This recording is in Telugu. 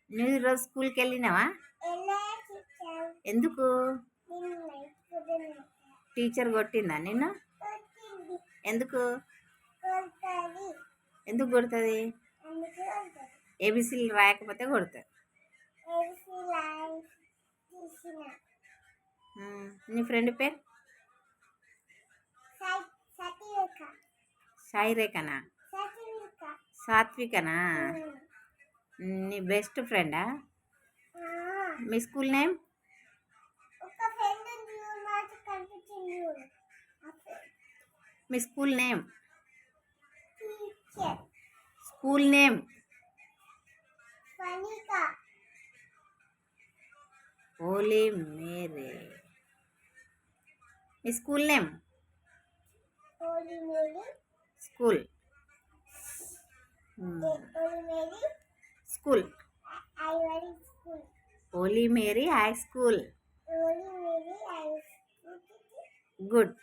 నువ్వు ఈరోజు స్కూల్కి వెళ్ళినావా? ఎందుకు? టీచర్ కొట్టిందా నిన్ను? ఎందుకు? ఎందుకు కొడుతుంది? ఏబిసిలు రాయకపోతే కొడుతుంది. నీ ఫ్రెండ్ పేరు? సాయి రేఖనా? సాత్వికనా? నీ బెస్ట్ ఫ్రెండా? మీ స్కూల్ నేమ్? మీ school name? School name? Holy Mary. మీ school name? School school Holy Mary high school. Good.